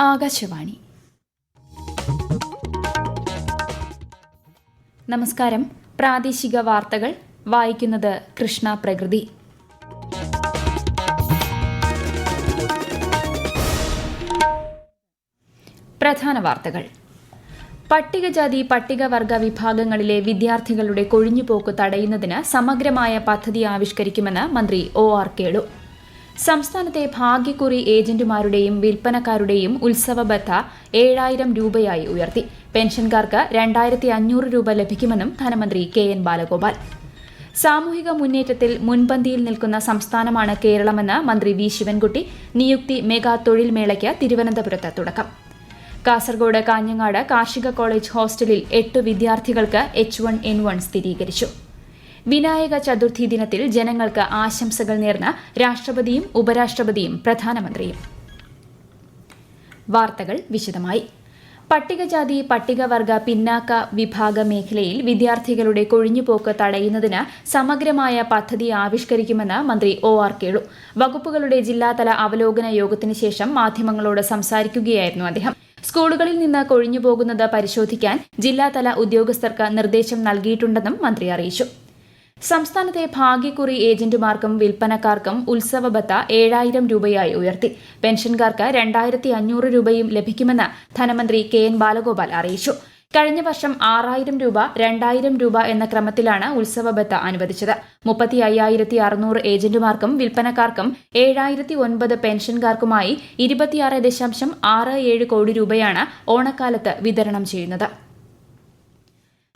ആകാശവാണി. നമസ്കാരം. പ്രാദേശിക വാർത്തകൾ വായിക്കുന്നത് കൃഷ്ണ പ്രകൃതി. പ്രധാന വാർത്തകൾ. പട്ടികജാതി പട്ടികവർഗ വിഭാഗങ്ങളിലെ വിദ്യാർത്ഥികളുടെ കൊഴിഞ്ഞുപോക്ക് തടയുന്നതിന് സമഗ്രമായ പദ്ധതി ആവിഷ്കരിക്കുമെന്ന് മന്ത്രി ഒ.ആർ. കേളു. സംസ്ഥാനത്തെ ഭാഗ്യക്കുറി ഏജന്റുമാരുടെയും വിൽപ്പനക്കാരുടെയും ഉത്സവ ബത്ത 7,000 രൂപയായി ഉയർത്തി. പെൻഷൻകാർക്ക് 2,500 രൂപ ലഭിക്കുമെന്നും ധനമന്ത്രി കെ.എൻ. ബാലഗോപാൽ. സാമൂഹിക മുന്നേറ്റത്തിൽ മുൻപന്തിയിൽ നിൽക്കുന്ന സംസ്ഥാനമാണ് കേരളമെന്ന് മന്ത്രി വി. ശിവൻകുട്ടി. നിയുക്തി മെഗാ തൊഴിൽ മേളയ്ക്ക് തിരുവനന്തപുരത്ത് തുടക്കം. കാസർഗോഡ് കാഞ്ഞങ്ങാട് കാർഷിക കോളേജ് ഹോസ്റ്റലിൽ 8 വിദ്യാർത്ഥികൾക്ക് H1N1 സ്ഥിരീകരിച്ചു. വിനായക ചതുർത്ഥി ദിനത്തിൽ ജനങ്ങൾക്ക് ആശംസകൾ നേർന്ന രാഷ്ട്രപതിയും ഉപരാഷ്ട്രപതിയും പ്രധാനമന്ത്രിയും. വാർത്തകൾ വിശദമായി. പട്ടികജാതി പട്ടികവർഗ പിന്നാക്ക വിഭാഗ മേഖലയിൽ വിദ്യാർത്ഥികളുടെ കൊഴിഞ്ഞുപോക്ക് തടയുന്നതിന് സമഗ്രമായ പദ്ധതി ആവിഷ്കരിക്കുമെന്ന് മന്ത്രി ഒ.ആർ. കേളു. വകുപ്പുകളുടെ ജില്ലാതല അവലോകന യോഗത്തിന് ശേഷം മാധ്യമങ്ങളോട് സംസാരിക്കുകയായിരുന്നു അദ്ദേഹം. സ്കൂളുകളിൽ നിന്ന് കൊഴിഞ്ഞുപോകുന്നത് പരിശോധിക്കാൻ ജില്ലാതല ഉദ്യോഗസ്ഥർക്ക് നിർദ്ദേശം നൽകിയിട്ടുണ്ടെന്നും മന്ത്രി അറിയിച്ചു. സംസ്ഥാനത്തെ ഭാഗ്യക്കുറി ഏജന്റുമാർക്കും വിൽപ്പനക്കാർക്കും ഉത്സവ ബത്ത 7,000 രൂപയായി ഉയർത്തി. പെൻഷൻകാർക്ക് 2,500 രൂപയും ലഭിക്കുമെന്ന് ധനമന്ത്രി കെ.എൻ. ബാലഗോപാൽ അറിയിച്ചു. കഴിഞ്ഞ വർഷം 6,000 രൂപ 2,000 രൂപ എന്ന ക്രമത്തിലാണ് ഉത്സവ ബത്ത അനുവദിച്ചത്. 35,600 ഏജന്റുമാർക്കും വിൽപ്പനക്കാർക്കും 7,009 പെൻഷൻകാർക്കുമായി 26.67 കോടി രൂപയാണ് ഓണക്കാലത്ത് വിതരണം ചെയ്യുന്നത്.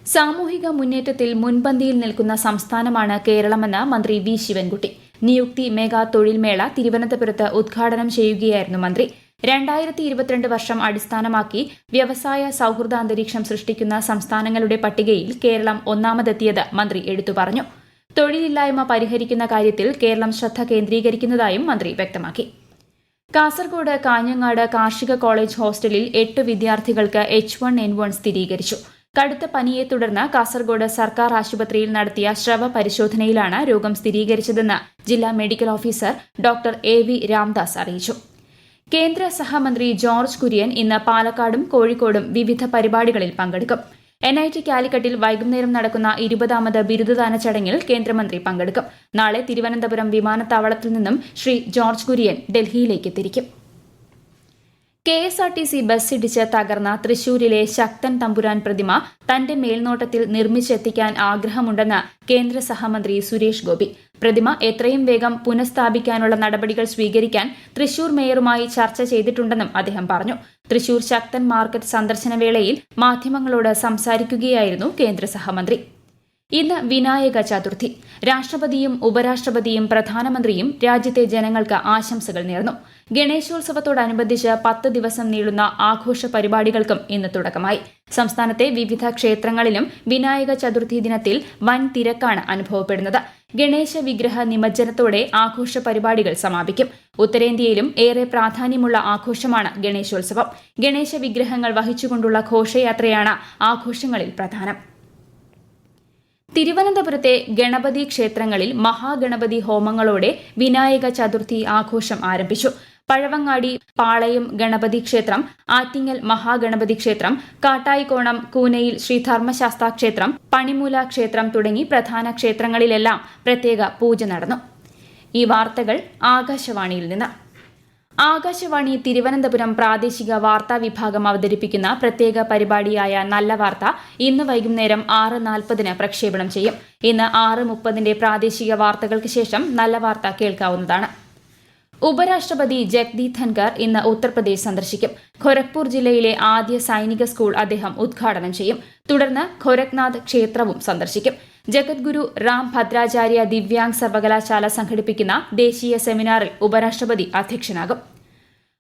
സാമൂഹിക മുന്നേറ്റത്തിൽ മുൻപന്തിയിൽ നിൽക്കുന്ന സംസ്ഥാനമാണ് കേരളമെന്ന് മന്ത്രി വി. ശിവൻകുട്ടി. നിയുക്തി മെഗാ തൊഴിൽ മേള തിരുവനന്തപുരത്ത് ഉദ്ഘാടനം ചെയ്യുകയായിരുന്നു മന്ത്രി. 2022 വർഷം അടിസ്ഥാനമാക്കി വ്യവസായ സൌഹൃദ അന്തരീക്ഷം സൃഷ്ടിക്കുന്ന സംസ്ഥാനങ്ങളുടെ പട്ടികയിൽ കേരളം ഒന്നാമതെത്തിയത് മന്ത്രി എടുത്തു പറഞ്ഞു. തൊഴിലില്ലായ്മ പരിഹരിക്കുന്ന കാര്യത്തിൽ കേരളം ശ്രദ്ധ കേന്ദ്രീകരിക്കുന്നതായും മന്ത്രി വ്യക്തമാക്കി. കാസർഗോഡ് കാഞ്ഞങ്ങാട് കാർഷിക കോളേജ് ഹോസ്റ്റലിൽ 8 വിദ്യാർത്ഥികൾക്ക് H1N1 സ്ഥിരീകരിച്ചു. കടുത്ത പനിയെ തുടർന്ന് കാസർഗോഡ് സർക്കാർ ആശുപത്രിയിൽ നടത്തിയ സ്രവ പരിശോധനയിലാണ് രോഗം സ്ഥിരീകരിച്ചതെന്ന് ജില്ലാ മെഡിക്കൽ ഓഫീസർ ഡോക്ടർ എ.വി. രാംദാസ് അറിയിച്ചു. കേന്ദ്ര സഹമന്ത്രി ജോർജ് കുര്യൻ ഇന്ന് പാലക്കാടും കോഴിക്കോടും വിവിധ പരിപാടികളിൽ പങ്കെടുക്കും. NIT കാലിക്കറ്റിൽ വൈകുന്നേരം നടക്കുന്ന 20ാമത് ബിരുദദാന ചടങ്ങിൽ കേന്ദ്രമന്ത്രി പങ്കെടുക്കും. നാളെ തിരുവനന്തപുരം വിമാനത്താവളത്തിൽ നിന്നും ശ്രീ ജോർജ് കുര്യൻ ഡൽഹിയിലേക്ക് തിരിക്കും. KSRTC ബസ്സിടിച്ച് തകർന്ന തൃശൂരിലെ ശക്തൻ തമ്പുരാൻ പ്രതിമ തന്റെ മേൽനോട്ടത്തിൽ നിർമ്മിച്ചെത്തിക്കാൻ ആഗ്രഹമുണ്ടെന്ന് കേന്ദ്ര സഹമന്ത്രി സുരേഷ് ഗോപി. പ്രതിമ എത്രയും വേഗം പുനഃസ്ഥാപിക്കാനുള്ള നടപടികൾ സ്വീകരിക്കാൻ തൃശൂർ മേയറുമായി ചർച്ച ചെയ്തിട്ടുണ്ടെന്നും അദ്ദേഹം പറഞ്ഞു. തൃശൂർ ശക്തൻ മാർക്കറ്റ് സന്ദർശനവേളയിൽ മാധ്യമങ്ങളോട് സംസാരിക്കുകയായിരുന്നു കേന്ദ്ര സഹമന്ത്രി. ഇന്ന് വിനായക ചതുർത്ഥി. രാഷ്ട്രപതിയും ഉപരാഷ്ട്രപതിയും പ്രധാനമന്ത്രിയും രാജ്യത്തെ ജനങ്ങൾക്ക് ആശംസകൾ നേർന്നു. ഗണേശോത്സവത്തോടനുബന്ധിച്ച് 10 ദിവസം നീളുന്ന ആഘോഷ പരിപാടികൾക്കും ഇന്ന് തുടക്കമായി. സംസ്ഥാനത്തെ വിവിധ ക്ഷേത്രങ്ങളിലും വിനായക ചതുർത്ഥി ദിനത്തിൽ വൻ തിരക്കാണ് അനുഭവപ്പെടുന്നത്. ഗണേശ വിഗ്രഹ നിമജ്ജനത്തോടെ ആഘോഷ പരിപാടികൾ സമാപിക്കും. ഉത്തരേന്ത്യയിലും ഏറെ പ്രാധാന്യമുള്ള ആഘോഷമാണ് ഗണേശോത്സവം. ഗണേശ വിഗ്രഹങ്ങൾ വഹിച്ചുകൊണ്ടുള്ള ഘോഷയാത്രയാണ് ആഘോഷങ്ങളിൽ പ്രധാനം. തിരുവനന്തപുരത്തെ ഗണപതി ക്ഷേത്രങ്ങളിൽ മഹാഗണപതി ഹോമങ്ങളോടെ വിനായക ചതുർത്ഥി ആഘോഷം ആരംഭിച്ചു. പഴവങ്ങാടി പാളയം ഗണപതി ക്ഷേത്രം, ആറ്റിങ്ങൽ മഹാഗണപതി ക്ഷേത്രം, കാട്ടായിക്കോണം കൂനയിൽ ശ്രീ ധർമ്മശാസ്താ ക്ഷേത്രം, പണിമൂല ക്ഷേത്രം തുടങ്ങി പ്രധാന ക്ഷേത്രങ്ങളിലെല്ലാം പ്രത്യേക പൂജ നടന്നു. ഈ വാർത്തകൾ ആകാശവാണിയിൽ നിന്ന്. ആകാശവാണി തിരുവനന്തപുരം പ്രാദേശിക വാർത്താ വിഭാഗം അവതരിപ്പിക്കുന്ന പ്രത്യേക പരിപാടിയായ നല്ല വാർത്ത ഇന്ന് വൈകുന്നേരം 6:40 പ്രക്ഷേപണം ചെയ്യും. ഇന്ന് 6:30 പ്രാദേശിക വാർത്തകൾക്ക് ശേഷം നല്ല വാർത്ത കേൾക്കാവുന്നതാണ്. ഉപരാഷ്ട്രപതി ജഗ്ദീപ് ധൻകർ ഇന്ന് ഉത്തർപ്രദേശ് സന്ദർശിക്കും. ഖൊരഗ്പൂർ ജില്ലയിലെ ആദ്യ സൈനിക സ്കൂൾ അദ്ദേഹം ഉദ്ഘാടനം ചെയ്യും. തുടർന്ന് ഖൊരഗ്നാഥ് ക്ഷേത്രവും സന്ദർശിക്കും. ജഗദ്ഗുരു റാം ഭദ്രാചാര്യ ദിവ്യാംഗ് സർവകലാശാല സംഘടിപ്പിക്കുന്ന ദേശീയ സെമിനാറിൽ ഉപരാഷ്ട്രപതി അധ്യക്ഷനാകും.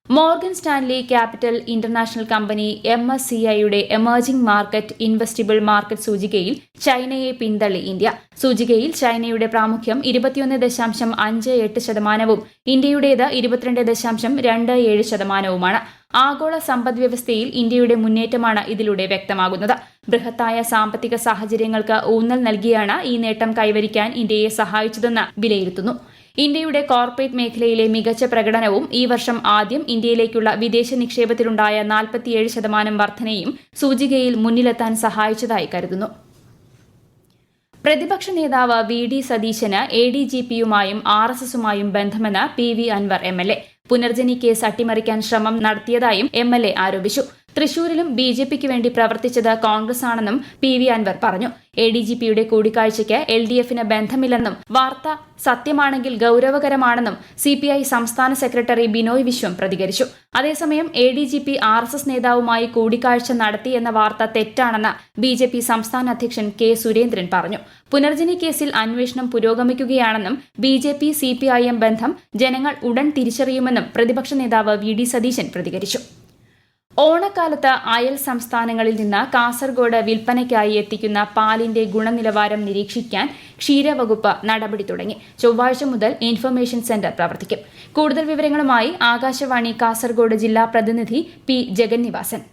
Morgan Stanley Capital International company MSCIയുടെ എമർജിംഗ് മാർക്കറ്റ് ഇൻവെസ്റ്റിബിൾ മാർക്കറ്റ് സൂചികയിൽ ചൈനയെ പിന്തള്ളി ഇന്ത്യ. സൂചികയിൽ ചൈനയുടെ പ്രാമുഖ്യം 21.58%, ഇന്ത്യയുടേത് 22.27%. ആഗോള സമ്പദ്വ്യവസ്ഥയിൽ ഇന്ത്യയുടെ മുന്നേറ്റമാണ് ഇതിലൂടെ വ്യക്തമാകുന്നത്. ബൃഹത്തായ സാമ്പത്തിക സാഹചര്യങ്ങൾക്ക് ഊന്നൽ നൽകിയാണ് ഈ നേട്ടം കൈവരിക്കാൻ ഇന്ത്യയെ സഹായിച്ചതെന്ന് വിലയിരുത്തുന്നു. ഇന്ത്യയുടെ കോർപ്പറേറ്റ് മേഖലയിലെ മികച്ച പ്രകടനവും ഈ വർഷം ആദ്യം ഇന്ത്യയിലേക്കുള്ള വിദേശ നിക്ഷേപത്തിലുണ്ടായ 47% വർധനയും സൂചികയിൽ മുന്നിലെത്താൻ സഹായിച്ചതായി കരുതുന്നു. പ്രതിപക്ഷ നേതാവ് VD സതീശന് ADGPയുമായും RSSുമായും ബന്ധമെന്ന് PV Anwar MLA. Punarjani case അട്ടിമറിക്കാൻ ശ്രമം നടത്തിയതായും MLA ആരോപിച്ചു. തൃശൂരിലും BJPക്ക് വേണ്ടി പ്രവർത്തിച്ചത് കോൺഗ്രസ് ആണെന്നും PV അൻവർ പറഞ്ഞു. ADGPയുടെ കൂടിക്കാഴ്ചയ്ക്ക് LDFന് ബന്ധമില്ലെന്നും വാർത്ത സത്യമാണെങ്കിൽ ഗൌരവകരമാണെന്നും CPI സംസ്ഥാന സെക്രട്ടറി ബിനോയ് വിശ്വം പ്രതികരിച്ചു. അതേസമയം ADGP RSS നേതാവുമായി കൂടിക്കാഴ്ച നടത്തിയെന്ന വാർത്ത തെറ്റാണെന്ന് BJP സംസ്ഥാന അധ്യക്ഷൻ K സുരേന്ദ്രൻ പറഞ്ഞു. പുനർജനി കേസിൽ അന്വേഷണം പുരോഗമിക്കുകയാണെന്നും BJP CPIM ബന്ധം ജനങ്ങൾ ഉടൻ തിരിച്ചറിയുമെന്നും പ്രതിപക്ഷ നേതാവ് VD സതീശൻ പ്രതികരിച്ചു. ഓണക്കാലത്ത് അയൽ സംസ്ഥാനങ്ങളിൽ നിന്ന് കാസർഗോഡ് വിൽപ്പനയ്ക്കായി എത്തിക്കുന്ന പാലിന്റെ ഗുണനിലവാരം നിരീക്ഷിക്കാൻ ക്ഷീരവകുപ്പ് നടപടി തുടങ്ങി. ചൊവ്വാഴ്ച മുതൽ ഇൻഫർമേഷൻ സെന്റർ പ്രവർത്തിക്കും. കൂടുതൽ വിവരങ്ങളുമായി ആകാശവാണി കാസർഗോഡ് ജില്ലാ പ്രതിനിധി P ജഗന്നിവാസൻ.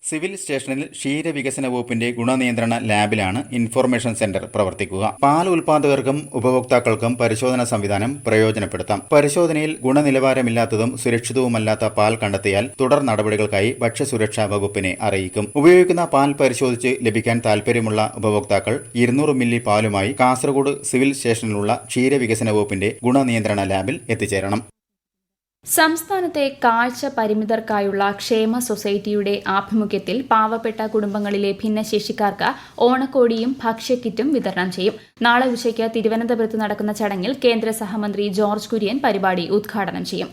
സിവിൽ സ്റ്റേഷനിൽ ക്ഷീരവികസന വകുപ്പിന്റെ ഗുണനിയന്ത്രണ ലാബിലാണ് ഇൻഫർമേഷൻ സെന്റർ പ്രവർത്തിക്കുക. പാൽ ഉൽപാദകർക്കും ഉപഭോക്താക്കൾക്കും പരിശോധനാ സംവിധാനം പ്രയോജനപ്പെടുത്താം. പരിശോധനയിൽ ഗുണനിലവാരമില്ലാത്തതും സുരക്ഷിതവുമല്ലാത്ത പാൽ കണ്ടെത്തിയാൽ തുടർ നടപടികൾക്കായി ഭക്ഷ്യസുരക്ഷാ വകുപ്പിനെ അറിയിക്കും. ഉപയോഗിക്കുന്ന പാൽ പരിശോധിച്ച് ലഭിക്കാൻ താൽപര്യമുള്ള ഉപഭോക്താക്കൾ 200 മില്ലി പാലുമായി കാസർഗോഡ് സിവിൽ സ്റ്റേഷനിലുള്ള ക്ഷീരവികസന വകുപ്പിന്റെ ഗുണനിയന്ത്രണ ലാബിൽ എത്തിച്ചേരണം. സംസ്ഥാനത്തെ കാഴ്ച പരിമിതർക്കായുള്ള ക്ഷേമ സൊസൈറ്റിയുടെ ആഭിമുഖ്യത്തിൽ പാവപ്പെട്ട കുടുംബങ്ങളിലെ ഭിന്നശേഷിക്കാർക്ക് ഓണക്കോടിയും ഭക്ഷ്യക്കിറ്റും വിതരണം ചെയ്യും. നാളെ ഉച്ചയ്ക്ക് തിരുവനന്തപുരത്ത് നടക്കുന്ന ചടങ്ങിൽ കേന്ദ്ര സഹമന്ത്രി ജോർജ് കുര്യൻ പരിപാടി ഉദ്ഘാടനം ചെയ്യും.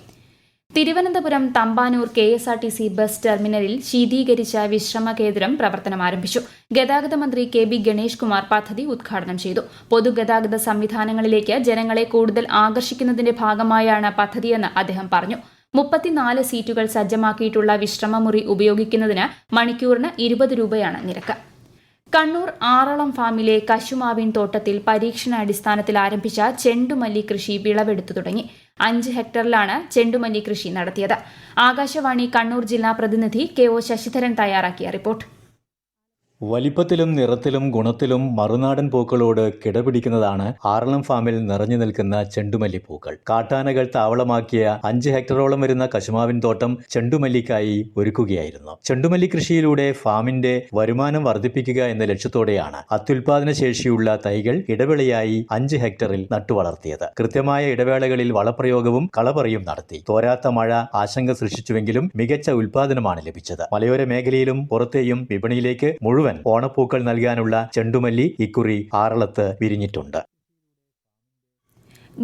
തിരുവനന്തപുരം തമ്പാനൂർ KSRTC ബസ് ടെർമിനലിൽ ശീതീകരിച്ച വിശ്രമ കേന്ദ്രം പ്രവർത്തനം ആരംഭിച്ചു. ഗതാഗത മന്ത്രി KB ഗണേഷ് കുമാർ പദ്ധതി ഉദ്ഘാടനം ചെയ്തു. പൊതുഗതാഗത സംവിധാനങ്ങളിലേക്ക് ജനങ്ങളെ കൂടുതൽ ആകർഷിക്കുന്നതിന്റെ ഭാഗമായാണ് പദ്ധതിയെന്ന് അദ്ദേഹം പറഞ്ഞു. 34 സീറ്റുകൾ സജ്ജമാക്കിയിട്ടുള്ള വിശ്രമമുറി ഉപയോഗിക്കുന്നതിന് മണിക്കൂറിന് 20 രൂപയാണ് നിരക്ക്. കണ്ണൂർ ആറളം ഫാമിലെ കശുമാവിൻ തോട്ടത്തിൽ പരീക്ഷണാടിസ്ഥാനത്തിൽ ആരംഭിച്ച ചെണ്ടുമല്ലി കൃഷി വിളവെടുത്തു തുടങ്ങി. 5 ഹെക്ടറിലാണ് ചെണ്ടുമല്ലി കൃഷി നടത്തിയത്. ആകാശവാണി കണ്ണൂർ ജില്ലാ പ്രതിനിധി KO ശശിധരൻ തയ്യാറാക്കിയ റിപ്പോർട്ട്. വലിപ്പത്തിലും നിറത്തിലും ഗുണത്തിലും മറുനാടൻ പൂക്കളോട് കിടപിടിക്കുന്നതാണ് ആറളം ഫാമിൽ നിറഞ്ഞു നിൽക്കുന്ന ചെണ്ടുമല്ലി പൂക്കൾ. കാട്ടാനകൾ താവളമാക്കിയ 5 ഹെക്ടറോളം വരുന്ന കശുമാവിൻ തോട്ടം ചെണ്ടുമല്ലിക്കായി ഒരുക്കുകയായിരുന്നു. ചെണ്ടുമല്ലി കൃഷിയിലൂടെ ഫാമിന്റെ വരുമാനം വർദ്ധിപ്പിക്കുക എന്ന ലക്ഷ്യത്തോടെയാണ് അത്യുൽപാദന ശേഷിയുള്ള തൈകൾ ഇടവിളയായി 5 ഹെക്ടറിൽ നട്ടുവളർത്തിയത്. കൃത്യമായ ഇടവേളകളിൽ വളപ്രയോഗവും കളപറിയും നടത്തി. തോരാത്ത മഴ ആശങ്ക സൃഷ്ടിച്ചുവെങ്കിലും മികച്ച ഉൽപാദനമാണ് ലഭിച്ചത്. മലയോര മേഖലയിലും പുറത്തെയും വിപണിയിലേക്ക് മുഴുവൻ ഓണപ്പൂക്കൾ നൽകാനുള്ള ചെണ്ടുമല്ലി ഇക്കുറി ആറളത്ത് വിരിഞ്ഞിട്ടുണ്ട്.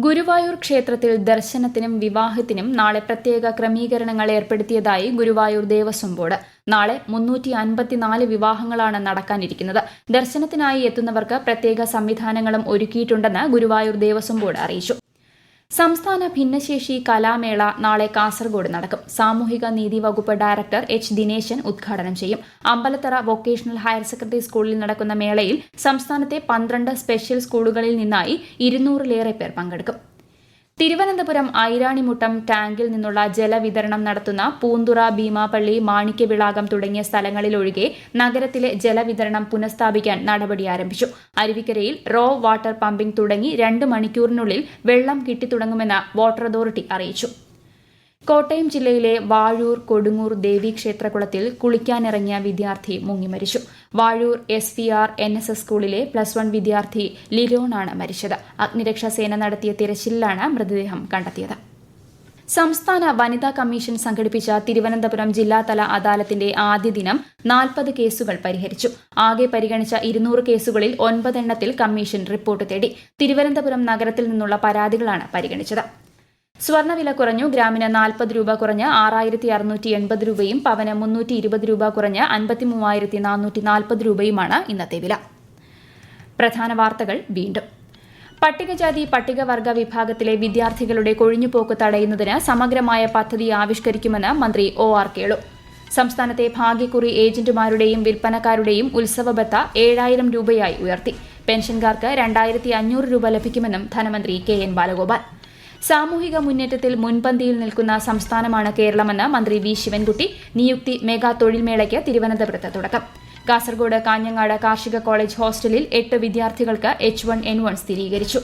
ഗുരുവായൂർ ക്ഷേത്രത്തിൽ ദർശനത്തിനും വിവാഹത്തിനും നാളെ പ്രത്യേക ക്രമീകരണങ്ങൾ ഏർപ്പെടുത്തിയതായി ഗുരുവായൂർ ദേവസ്വം ബോർഡ്. നാളെ 354 വിവാഹങ്ങളാണ് നടക്കാനിരിക്കുന്നത്. ദർശനത്തിനായി എത്തുന്നവർക്ക് പ്രത്യേക സംവിധാനങ്ങളും ഒരുക്കിയിട്ടുണ്ടെന്ന് ഗുരുവായൂർ ദേവസ്വം ബോർഡ് അറിയിച്ചു. സംസ്ഥാന ഭിന്നശേഷി കലാമേള നാളെ കാസർഗോഡ് നടക്കും. സാമൂഹിക നീതി വകുപ്പ് ഡയറക്ടർ H ദിനേശൻ ഉദ്ഘാടനം ചെയ്യും. അമ്പലത്തറ വൊക്കേഷണൽ ഹയർ സെക്കൻഡറി സ്കൂളിൽ നടക്കുന്ന മേളയിൽ സംസ്ഥാനത്തെ 12 സ്പെഷ്യൽ സ്കൂളുകളിൽ നിന്നായി 200-ലേറെ പേർ പങ്കെടുക്കും. തിരുവനന്തപുരം ഐരാണിമുട്ടം ടാങ്കിൽ നിന്നുള്ള ജലവിതരണം നടത്തുന്ന പൂന്തുറ, ഭീമാപള്ളി, മാണിക്യവിളാകം തുടങ്ങിയ സ്ഥലങ്ങളിലൊഴികെ നഗരത്തിലെ ജലവിതരണം പുനഃസ്ഥാപിക്കാൻ നടപടി ആരംഭിച്ചു. അരുവിക്കരയിൽ റോ വാട്ടർ പമ്പിംഗ് തുടങ്ങി 2 മണിക്കൂറിനുള്ളിൽ വെള്ളം കിട്ടിത്തുടങ്ങുമെന്ന് വാട്ടർ അതോറിറ്റി അറിയിച്ചു. കോട്ടയം ജില്ലയിലെ വാഴൂർ കൊടുങ്ങൂർ ദേവീക്ഷേത്രകുളത്തിൽ കുളിക്കാനിറങ്ങിയ വിദ്യാർത്ഥി മുങ്ങിമരിച്ചു. വാഴൂർ SVR NSS സ്കൂളിലെ +1 വിദ്യാർത്ഥി ലിരോണാണ് മരിച്ചത്. അഗ്നിരക്ഷാസേന നടത്തിയ തിരച്ചിലിലാണ് മൃതദേഹം കണ്ടെത്തിയത്. സംസ്ഥാന വനിതാ കമ്മീഷൻ സംഘടിപ്പിച്ച തിരുവനന്തപുരം ജില്ലാതല അദാലത്തിന്റെ ആദ്യ ദിനം 40 കേസുകൾ പരിഹരിച്ചു. ആകെ പരിഗണിച്ച 200 കേസുകളിൽ 9 എണ്ണത്തിൽ കമ്മീഷൻ റിപ്പോർട്ട് തേടി. തിരുവനന്തപുരം നഗരത്തിൽ നിന്നുള്ള പരാതികളാണ് പരിഗണിച്ചത്. സ്വർണ്ണവില കുറഞ്ഞു. ഗ്രാമിന് 40 രൂപ കുറഞ്ഞ് 6680 രൂപയും പവന് 320 രൂപ കുറഞ്ഞ് 53,440 രൂപയുമാണ് ഇന്നത്തെ വില. പ്രധാന വാർത്തകൾ വീണ്ടും. പട്ടികജാതി പട്ടികവർഗ വിഭാഗത്തിലെ വിദ്യാർത്ഥികളുടെ കൊഴിഞ്ഞുപോക്ക് തടയുന്നതിന് സമഗ്രമായ പദ്ധതി ആവിഷ്കരിക്കുമെന്ന് മന്ത്രി OR കേളു. സംസ്ഥാനത്തെ ഭാഗ്യക്കുറി ഏജന്റുമാരുടെയും വിൽപ്പനക്കാരുടെയും ഉത്സവ ബത്ത 7000 രൂപയായി ഉയർത്തി. പെൻഷൻകാർക്ക് 2500 രൂപ ലഭിക്കുമെന്നും ധനമന്ത്രി KN ബാലഗോപാൽ. സാമൂഹിക മുന്നേറ്റത്തിൽ മുൻപന്തിയിൽ നിൽക്കുന്ന സംസ്ഥാനമാണ് കേരളമെന്ന് മന്ത്രി V ശിവൻകുട്ടി. നിയുക്തി മെഗാ തൊഴിൽമേളയ്ക്ക് തിരുവനന്തപുരത്ത് തുടക്കം. കാസർഗോഡ് കാഞ്ഞങ്ങാട് കാർഷിക കോളേജ് ഹോസ്റ്റലിൽ 8 വിദ്യാർത്ഥികൾക്ക് H1N1 സ്ഥിരീകരിച്ചു.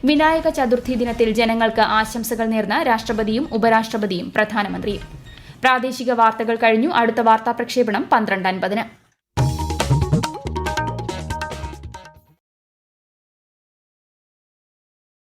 വിനായക ചതുർത്ഥി ദിനത്തിൽ ജനങ്ങൾക്ക് ആശംസകൾ നേർന്ന രാഷ്ട്രപതിയും ഉപരാഷ്ട്രപതിയും പ്രധാനമന്ത്രിയും. പ്രാദേശിക വാർത്തകൾ കഴിഞ്ഞു. അടുത്ത വാർത്താ പ്രക്ഷേപണം 12:50.